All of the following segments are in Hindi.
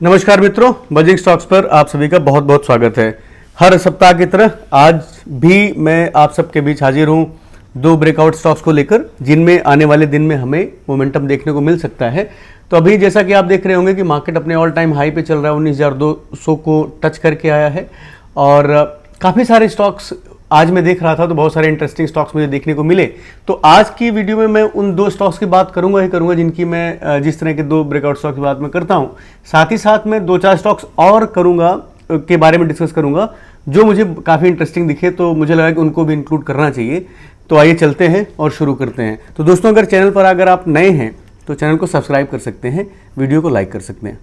नमस्कार मित्रों, बजिंग स्टॉक्स पर आप सभी का बहुत बहुत स्वागत है। हर सप्ताह की तरह आज भी मैं आप सबके बीच हाजिर हूं दो ब्रेकआउट स्टॉक्स को लेकर, जिनमें आने वाले दिन में हमें मोमेंटम देखने को मिल सकता है। तो अभी जैसा कि आप देख रहे होंगे कि मार्केट अपने ऑल टाइम हाई पे चल रहा है, 19,200 को टच करके आया है और काफ़ी सारे स्टॉक्स आज मैं देख रहा था तो बहुत सारे इंटरेस्टिंग स्टॉक्स मुझे देखने को मिले। तो आज की वीडियो में मैं उन दो स्टॉक्स की बात करूंगा ही करूंगा जिनकी मैं जिस तरह के दो ब्रेकआउट स्टॉक्स की बात मैं करता हूं। साथ ही साथ मैं दो चार स्टॉक्स और करूंगा के बारे में डिस्कस करूंगा जो मुझे काफ़ी इंटरेस्टिंग दिखे, तो मुझे लगा कि उनको भी इंक्लूड करना चाहिए। तो आइए चलते हैं और शुरू करते हैं। तो दोस्तों, अगर चैनल पर अगर आप नए हैं तो चैनल को सब्सक्राइब कर सकते हैं, वीडियो को लाइक कर सकते हैं।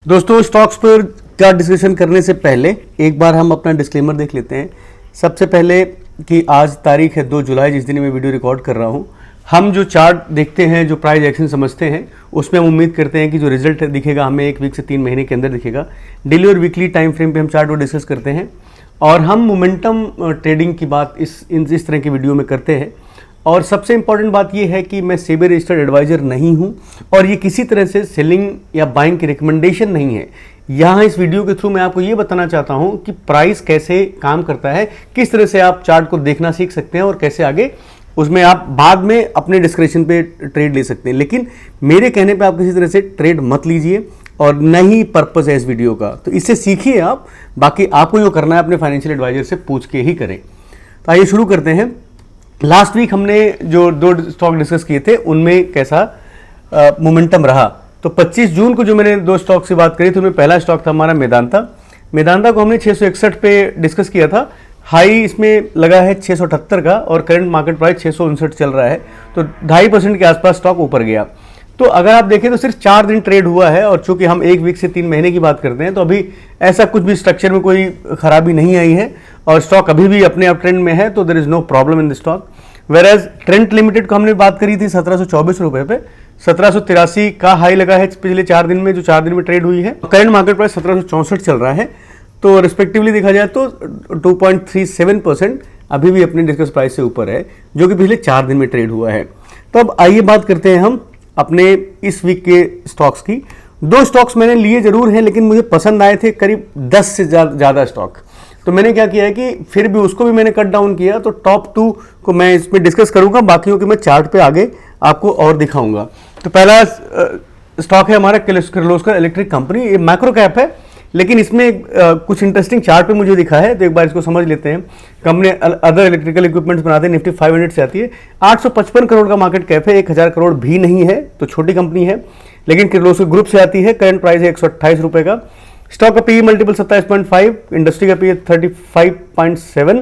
दोस्तों, स्टॉक्स पर क्या डिस्कशन करने से पहले एक बार हम अपना डिस्क्लेमर देख लेते हैं। सबसे पहले कि आज तारीख है 2 जुलाई, जिस दिन मैं वीडियो रिकॉर्ड कर रहा हूं। हम जो चार्ट देखते हैं, जो प्राइस एक्शन समझते हैं, उसमें हम उम्मीद करते हैं कि जो रिजल्ट दिखेगा हमें 1 वीक से 3 महीने के अंदर दिखेगा। डेली और वीकली टाइम फ्रेम पे हम चार्ट को डिस्कस करते हैं और हम मोमेंटम ट्रेडिंग की बात इस तरह की वीडियो में करते हैं। और सबसे इंपॉर्टेंट बात यह है कि मैं सेबी रजिस्टर्ड एडवाइजर नहीं हूं और ये किसी तरह से सेलिंग या बाइंग की रिकमेंडेशन नहीं है। यहाँ इस वीडियो के थ्रू मैं आपको ये बताना चाहता हूं कि प्राइस कैसे काम करता है, किस तरह से आप चार्ट को देखना सीख सकते हैं और कैसे आगे उसमें आप बाद में अपने डिस्क्रिप्शन पे ट्रेड ले सकते हैं। लेकिन मेरे कहने पे आप किसी तरह से ट्रेड मत लीजिए और न ही पर्पस है इस वीडियो का। तो इससे सीखिए आप, बाकी आपको जो करना है अपने फाइनेंशियल एडवाइजर से पूछ के ही करें। तो आइए शुरू करते हैं। लास्ट वीक हमने जो दो स्टॉक डिस्कस किए थे उनमें कैसा मोमेंटम रहा। तो 25 जून को जो मैंने दो स्टॉक से बात करी थी, उनमें पहला स्टॉक था हमारा मेदांता को हमने 661 पे डिस्कस किया था। हाई इसमें लगा है 678 का और करंट मार्केट प्राइस 659 चल रहा है, तो 2.5% के आसपास स्टॉक ऊपर गया। तो अगर आप देखें तो सिर्फ 4 दिन ट्रेड हुआ है और चूंकि हम 1 वीक से 3 महीने की बात करते हैं तो अभी ऐसा कुछ भी स्ट्रक्चर में कोई खराबी नहीं आई है और स्टॉक अभी भी अपने अप ट्रेंड में है, तो there is no problem in the stock. वेराज ट्रेंट लिमिटेड को हमने बात करी थी 1724 रुपए पे, 1783 का हाई लगा है पिछले 4 दिन में, जो 4 दिन में ट्रेड हुई है। करंट मार्केट प्राइस 1764 चल रहा है, तो रिस्पेक्टिवली देखा जाए तो 2.37% अभी भी अपने डिस्कस प्राइस से ऊपर है, जो कि पिछले 4 दिन में ट्रेड हुआ है। तो अब आइए बात करते हैं हम अपने इस वीक के स्टॉक्स की। दो स्टॉक्स मैंने लिए जरूर हैं, लेकिन मुझे पसंद आए थे करीब 10 से ज़्यादा स्टॉक। तो मैंने क्या किया है कि फिर भी उसको भी मैंने कट डाउन किया। तो टॉप 2 को मैं इसमें डिस्कस करूंगा, बाकियों के मैं चार्ट पे आगे आपको और दिखाऊंगा। तो पहला स्टॉक है हमारा किर्लोस्कर इलेक्ट्रिक कंपनी। ये मैक्रो कैप है, लेकिन इसमें कुछ इंटरेस्टिंग चार्ट पे मुझे दिखा है, तो एक बार इसको समझ लेते हैं। कंपनी अदर इलेक्ट्रिकल इक्विपमेंट्स बनाते हैं, निफ्टी 500 से आती है। 855 करोड़ का मार्केट कैप है, 1000 करोड़ भी नहीं है, तो छोटी कंपनी है, लेकिन किर्लोस्कर ग्रुप से आती है। करंट प्राइस है 128 रुपए का। स्टॉक का पीई मल्टीपल 27.5, इंडस्ट्री का PE 35.7,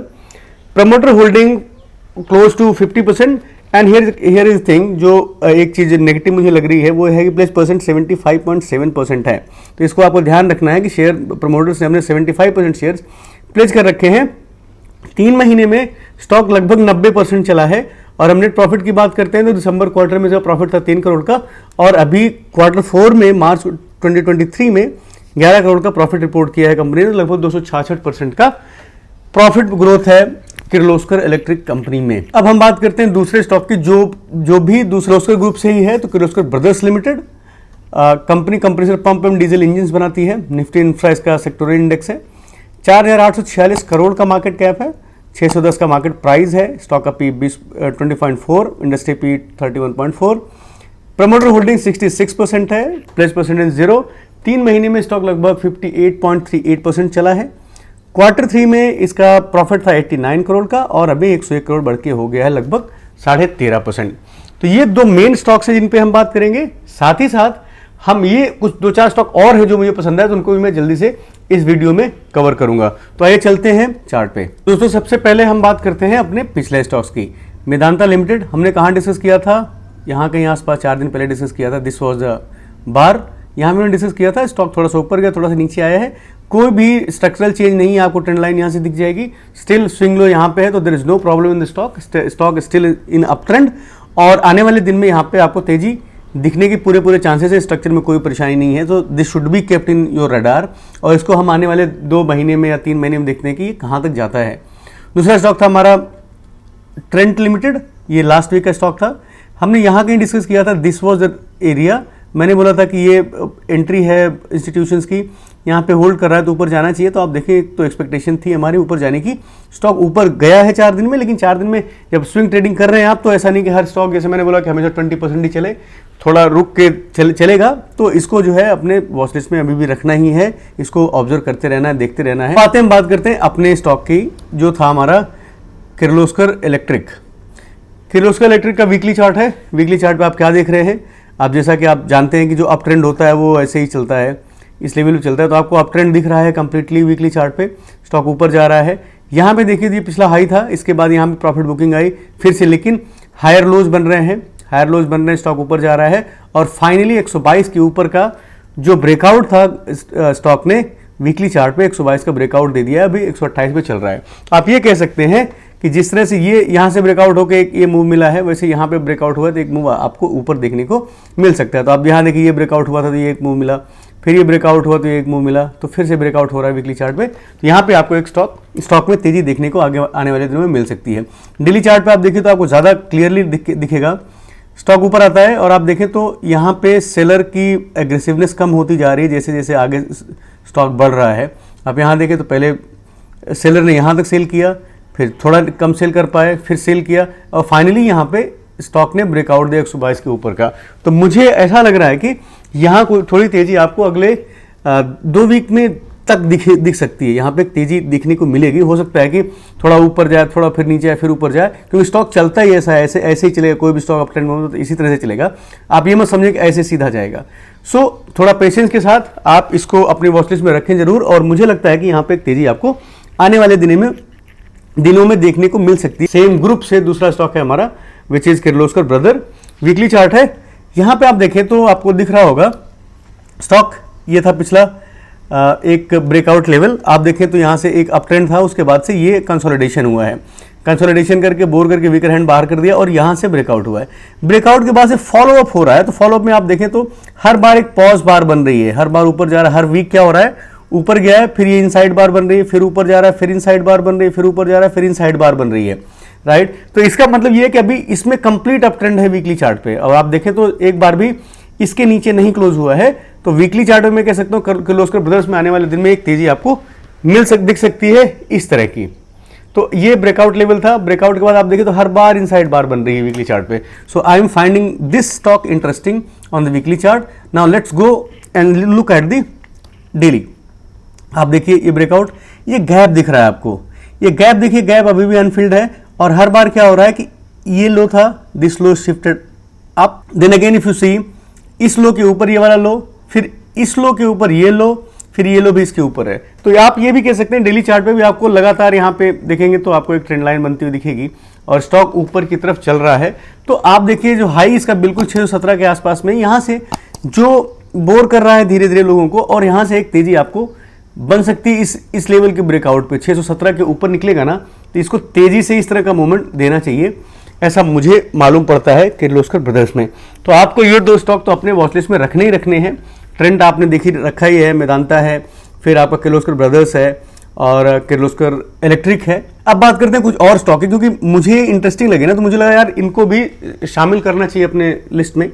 promoter holding close to 50%। And here is thing, जो एक चीज नेगेटिव मुझे लग रही है वो है कि प्लेस परसेंट 75.7% है। तो इसको आपको ध्यान रखना है कि शेयर प्रमोटर्स ने हमने 75% शेयर्स प्लेस कर रखे हैं। 3 महीने में स्टॉक लगभग 90% चला है। और हम नेट प्रॉफिट की बात करते हैं तो दिसंबर क्वार्टर में जो प्रॉफिट था 3 करोड़ का, और अभी क्वार्टर 4 में मार्च 2023 में 11 करोड़ का प्रॉफिट रिपोर्ट किया है कंपनी ने। लगभग 266% का प्रॉफिट ग्रोथ है किर्लोस्कर इलेक्ट्रिक कंपनी में। अब हम बात करते हैं दूसरे स्टॉक की, जो भी किर्लोस्कर ग्रुप से ही है। तो Kirloskar brothers limited company compressor pump and diesel engine बनाती है। निफ्टी इंफ्रा इसका सेक्टोरियल इंडेक्स है। 4846 करोड़ का मार्केट कैप है, 610 का मार्केट प्राइस है। स्टॉक का P 20.4, industry P 31.4। Promoter holding 66% है, प्लेस परसेंटेज 0। 3 महीने में स्टॉक लगभग 58.38% चला है। क्वार्टर 3 में इसका प्रॉफिट था 89 करोड़ का और अभी 101 करोड़ बढ़ के हो गया है लगभग 13.5%। तो ये दो मेन स्टॉक्स हैं जिन पे हम बात करेंगे। साथ ही साथ हम ये कुछ 2-4 स्टॉक और है जो मुझे पसंद है, तो उनको भी मैं जल्दी से इस वीडियो में कवर करूंगा। तो आइए चलते हैं चार्ट पे। दोस्तों, सबसे पहले हम बात करते हैं अपने पिछले स्टॉक्स की। मेदांता लिमिटेड हमने कहाँ डिस्कस किया था? यहाँ कहीं आसपास 4 दिन पहले डिस्कस किया था। दिस वॉज द बार, यहाँ मैंने डिस्कस किया था। स्टॉक थोड़ा सा ऊपर गया, थोड़ा सा नीचे आया है, कोई भी स्ट्रक्चरल चेंज नहीं है। आपको ट्रेंड लाइन यहाँ से दिख जाएगी, स्टिल स्विंग लो यहाँ पे है, तो there is no problem in the stock. Stock still in up trend और आने वाले दिन में यहाँ पे आपको तेजी दिखने के पूरे चांसेस है, स्ट्रक्चर में कोई परेशानी नहीं है, तो this should be kept in your radar और इसको हम आने वाले 2 महीने में या 3 महीने में देखते हैं कि ये कहाँ तक जाता है। दूसरा स्टॉक था हमारा ट्रेंट लिमिटेड, ये लास्ट वीक का स्टॉक था। हमने यहाँ कहीं डिस्कस किया था, दिस वॉज द एरिया, मैंने बोला था कि ये एंट्री है इंस्टीट्यूशंस की, यहाँ पे होल्ड कर रहा है तो ऊपर जाना चाहिए। तो आप देखें तो एक्सपेक्टेशन थी हमारी ऊपर जाने की, स्टॉक ऊपर गया है 4 दिन में, लेकिन 4 दिन में जब स्विंग ट्रेडिंग कर रहे हैं आप, तो ऐसा नहीं कि हर स्टॉक, जैसे मैंने बोला कि हमेशा 20% ही चले, थोड़ा रुक के चलेगा। तो इसको जो है अपने वॉच लिस्ट में अभी भी रखना ही है, इसको ऑब्जर्व करते रहना है, देखते रहना है। हम बात करते हैं अपने स्टॉक की, जो था हमारा किर्लोस्कर इलेक्ट्रिक। किर्लोस्कर इलेक्ट्रिक का वीकली चार्ट है। वीकली चार्ट पे आप क्या देख रहे हैं, आप जैसा कि आप जानते हैं कि जो अप ट्रेंड होता है वो ऐसे ही चलता है, इस लेवल पे चलता है। तो आपको अप ट्रेंड दिख रहा है कंप्लीटली वीकली चार्ट पे, स्टॉक ऊपर जा रहा है। यहाँ पे देखिए ये पिछला हाई था, इसके बाद यहाँ पे प्रॉफिट बुकिंग आई फिर से, लेकिन हायर लोज बन रहे हैं, हायर लोज बन रहे हैं, स्टॉक ऊपर जा रहा है और फाइनली 122 के ऊपर का जो ब्रेकआउट था स्टॉक ने वीकली चार्ट पे 122 का ब्रेकआउट दे दिया है, अभी 128 पे चल रहा है। आप ये कह सकते हैं कि जिस तरह से ये यहाँ से ब्रेकआउट होकर एक ये मूव मिला है, वैसे यहाँ पे ब्रेकआउट हुआ तो एक मूव आपको ऊपर देखने को मिल सकता है। तो आप यहाँ देखिए ये ब्रेकआउट हुआ था तो ये एक मूव मिला, फिर ये ब्रेकआउट हुआ तो ये एक मूव मिला, तो फिर से ब्रेकआउट हो रहा है वीकली चार्ट पे। तो यहाँ पे आपको एक स्टॉक में तेजी देखने को आगे आने वाले दिनों में मिल सकती है। डेली चार्ट पे आप देखिए तो आपको ज़्यादा क्लियरली दिखेगा, स्टॉक ऊपर आता है और आप देखें तो यहाँ पे सेलर की एग्रेसिवनेस कम होती जा रही है जैसे जैसे आगे स्टॉक बढ़ रहा है। आप यहाँ देखें तो पहले सेलर ने यहाँ तक सेल किया, फिर थोड़ा कम सेल कर पाए, फिर सेल किया और फाइनली यहाँ पे स्टॉक ने ब्रेकआउट दिया 122 के ऊपर का। तो मुझे ऐसा लग रहा है कि यहाँ कोई थोड़ी तेज़ी आपको अगले 2 वीक में तक दिख सकती है, यहाँ पे तेज़ी दिखने को मिलेगी। हो सकता है कि थोड़ा ऊपर जाए, थोड़ा फिर नीचे आए, फिर ऊपर जाए, क्योंकि स्टॉक चलता ही ऐसा है, ऐसे ही चलेगा। कोई भी स्टॉक अप ट्रेंड में तो इसी तरह से चलेगा, आप ये मत समझिए कि ऐसे सीधा जाएगा। सो थोड़ा पेशेंस के साथ आप इसको अपनी वॉच लिस्ट में रखें जरूर, और मुझे लगता है कि यहाँ पे एक तेज़ी आपको आने वाले दिनों में देखने को मिल सकती है। सेम ग्रुप से दूसरा स्टॉक है हमारा which is Kirloskar brother, weekly chart है। यहाँ पे आप देखें तो आपको दिख रहा होगा स्टॉक ये था पिछला एक ब्रेकआउट लेवल। आप देखें तो यहाँ से एक अप ट्रेंड था, उसके बाद से ये कंसोलिडेशन हुआ है, कंसोलिडेशन करके बोर करके वीकर हैंड बाहर कर दिया और यहाँ से ब्रेकआउट हुआ है। ब्रेकआउट के बाद से फॉलो अप हो रहा है, तो फॉलो अप में आप देखें तो हर बार एक पॉज बार बन रही है, हर बार ऊपर जा रहा है। हर वीक क्या हो रहा है, ऊपर गया है, फिर ये इनसाइड बार बन रही है, फिर ऊपर जा रहा है, फिर इनसाइड बार बन रही है, फिर ऊपर जा रहा है, फिर इनसाइड बार बन रही है, राइट। तो इसका मतलब ये है कि अभी इसमें कंप्लीट अप ट्रेंड है वीकली चार्ट पे, और आप देखें तो एक बार भी इसके नीचे नहीं क्लोज हुआ है। तो वीकली चार्ट में मैं कह सकता हूँ किर्लोस्कर ब्रदर्स में आने वाले दिन में एक तेजी आपको दिख सकती है इस तरह की। तो ये ब्रेकआउट लेवल था, ब्रेकआउट के बाद आप देखें तो हर बार इनसाइड बार बन रही है वीकली चार्ट पे। So I am finding this stock interesting on the weekly chart. Now let's go and look at the daily. आप देखिए ये ब्रेकआउट, ये गैप दिख रहा है आपको, ये गैप देखिए, गैप अभी भी अनफिल्ड है और हर बार क्या हो रहा है कि ये लो था, this low shifted up, then again if you see इस लो के ऊपर ये वाला लो, फिर इस लो के ऊपर ये लो, फिर ये लो भी इसके ऊपर है। तो आप ये भी कह सकते हैं डेली चार्ट पे भी आपको लगातार यहाँ पे देखेंगे तो आपको एक ट्रेंड लाइन बनती हुई दिखेगी और स्टॉक ऊपर की तरफ चल रहा है। तो आप देखिए जो हाई इसका बिल्कुल 617 के आसपास में, यहाँ से जो बोर कर रहा है धीरे धीरे लोगों को, और यहाँ से एक तेजी आपको बन सकती है इस लेवल के ब्रेकआउट पे। 617 के ऊपर निकलेगा ना तो इसको तेजी से इस तरह का मूवमेंट देना चाहिए, ऐसा मुझे मालूम पड़ता है किर्लोस्कर ब्रदर्स में। तो आपको ये 2 स्टॉक तो अपने वॉच लिस्ट में रखने ही रखने हैं। ट्रेंड आपने देखी रखा ही है, मेदांता है, फिर आपका किर्लोस्कर ब्रदर्स है और किर्लोस्कर इलेक्ट्रिक है। अब बात करते हैं कुछ और स्टॉक है, क्योंकि मुझे इंटरेस्टिंग लगे ना, तो मुझे लगा यार इनको भी शामिल करना चाहिए अपने लिस्ट में।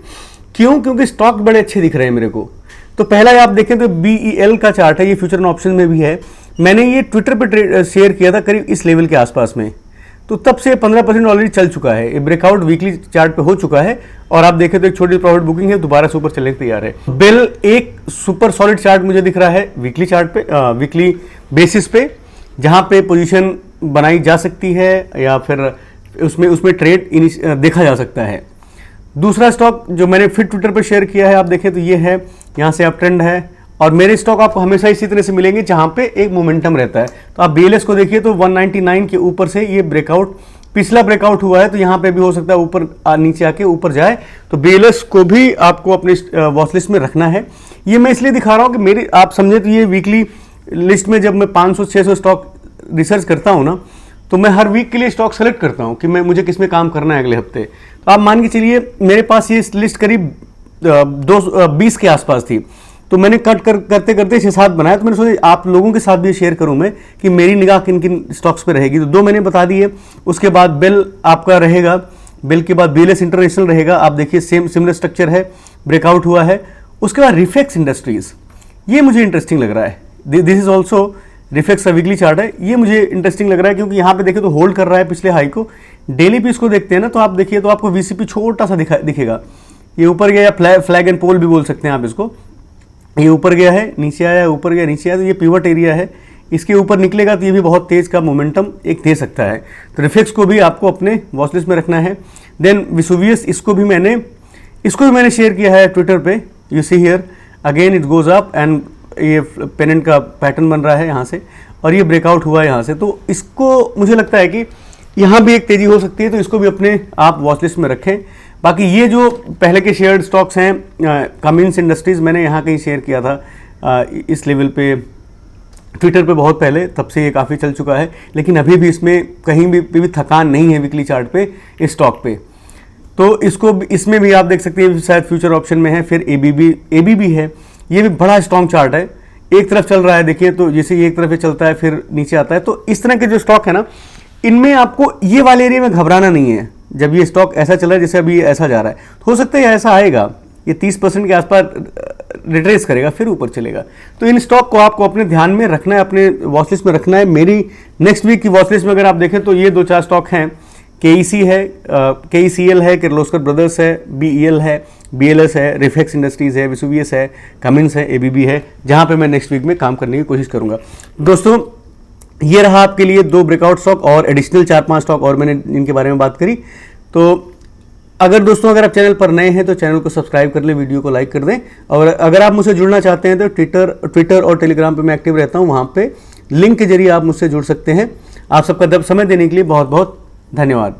क्यों? क्योंकि स्टॉक बड़े अच्छे दिख रहे हैं मेरे को। तो पहला आप देखें तो BEL का चार्ट है, ये फ्यूचर एंड ऑप्शन में भी है। मैंने ये ट्विटर पर शेयर किया था करीब इस लेवल के आसपास में, तो तब से 15% ऑलरेडी चल चुका है, ये ब्रेकआउट वीकली चार्ट पे हो चुका है और आप देखें तो एक छोटी प्रॉफिट बुकिंग है, दोबारा से ऊपर चलने के तैयार है। बेल एक सुपर सॉलिड चार्ट मुझे दिख रहा है वीकली चार्ट पे, वीकली बेसिस पे, जहां पे पोजीशन बनाई जा सकती है या फिर उसमें ट्रेड देखा जा सकता है। दूसरा स्टॉक जो मैंने फिर ट्विटर पर शेयर किया है, आप देखें तो ये है, यहाँ से अप ट्रेंड है और मेरे स्टॉक आपको हमेशा इसी तरह से मिलेंगे जहां पे एक मोमेंटम रहता है। तो आप BLS को देखिए तो 199 के ऊपर से ये ब्रेकआउट, पिछला ब्रेकआउट हुआ है, तो यहाँ पे भी हो सकता है ऊपर नीचे आके ऊपर जाए। तो BLS को भी आपको अपने वॉच लिस्ट में रखना है। ये मैं इसलिए दिखा रहा हूँ कि मेरी आप समझे तो ये वीकली लिस्ट में जब मैं 500-600 स्टॉक रिसर्च करता हूँ ना, तो मैं हर वीक के लिए स्टॉक सेलेक्ट करता हूँ कि मुझे किस में काम करना है अगले हफ्ते। तो आप मान के चलिए मेरे पास ये लिस्ट करीब 20 के आसपास थी। तो मैंने कट करते करते 6-7 बनाया। तो मैंने सोचा आप लोगों के साथ भी शेयर करूं मैं कि मेरी निगाह किन किन स्टॉक्स पे रहेगी। तो 2 मैंने बता दिए। उसके बाद बेल आपका रहेगा, बेल के बाद BLS इंटरनेशनल रहेगा। आप देखिए सेम सिमिलर स्ट्रक्चर है, ब्रेकआउट हुआ है। उसके बाद रिफेक्स इंडस्ट्रीज, ये मुझे इंटरेस्टिंग लग रहा है। दिस इज ऑल्सो रिफेक्स का वीकली चार्ट है, ये मुझे इंटरेस्टिंग लग रहा है क्योंकि यहाँ पे देखिए तो होल्ड कर रहा है पिछले हाई को। डेली पे इसको देखते हैं ना, तो आप देखिए तो आपको VCP छोटा सा दिखेगा। ये ऊपर गया, या फ्लैग एंड पोल भी बोल सकते हैं आप इसको। ये ऊपर गया है, नीचे आया, ऊपर गया, नीचे आया, तो ये पिवट एरिया है। इसके ऊपर निकलेगा तो ये भी बहुत तेज का मोमेंटम एक दे सकता है। तो रिफेक्स को भी आपको अपने वॉच लिस्ट में रखना है। देन विसुवियस, इसको भी मैंने शेयर किया है ट्विटर पे। You see here again it goes up and ये पेनेंट का पैटर्न बन रहा है यहाँ से, और ये ब्रेकआउट हुआ है यहाँ से। तो इसको मुझे लगता है कि यहाँ भी एक तेजी हो सकती है, तो इसको भी अपने आप वॉच लिस्ट में रखें। बाकी ये जो पहले के शेयर्ड स्टॉक्स हैं, कमिंस इंडस्ट्रीज मैंने यहाँ कहीं शेयर किया था इस लेवल पे ट्विटर पे बहुत पहले, तब से ये काफ़ी चल चुका है, लेकिन अभी भी इसमें कहीं भी थकान नहीं है वीकली चार्ट पे इस स्टॉक पे। तो इसमें भी आप देख सकते हैं शायद फ्यूचर ऑप्शन में है। फिर ABB है, ये भी बड़ा स्ट्रॉन्ग चार्ट है, एक तरफ चल रहा है देखिए, तो जैसे ये एक तरफ चलता है फिर नीचे आता है। तो इस तरह के जो स्टॉक है ना, इनमें आपको ये वाले एरिया में घबराना नहीं है। जब ये स्टॉक ऐसा चला है जैसे अभी ऐसा जा रहा है, तो हो सकता है ऐसा आएगा, ये 30% के आसपास रिट्रेस करेगा, फिर ऊपर चलेगा। तो इन स्टॉक को आपको अपने ध्यान में रखना है, अपने वॉच लिस्ट में रखना है। मेरी नेक्स्ट वीक की वॉच लिस्ट में अगर आप देखें तो ये 2-4 स्टॉक हैं। KEC है, KECL है, किर्लोस्कर ब्रदर्स है, BEL है, BLS है, रिफेक्स इंडस्ट्रीज है, विसुवियस है, कमिंस है, ABB है, जहां पे मैं नेक्स्ट वीक में काम करने की कोशिश करूंगा। दोस्तों ये रहा आपके लिए 2 ब्रेकआउट स्टॉक और एडिशनल 4-5 स्टॉक और मैंने इनके बारे में बात करी। तो अगर आप चैनल पर नए हैं तो चैनल को सब्सक्राइब कर लें, वीडियो को लाइक कर दें। और अगर आप मुझसे जुड़ना चाहते हैं तो ट्विटर और टेलीग्राम पे मैं एक्टिव रहता हूं, वहां पे लिंक के जरिए आप मुझसे जुड़ सकते हैं। आप सबका समय देने के लिए बहुत बहुत धन्यवाद।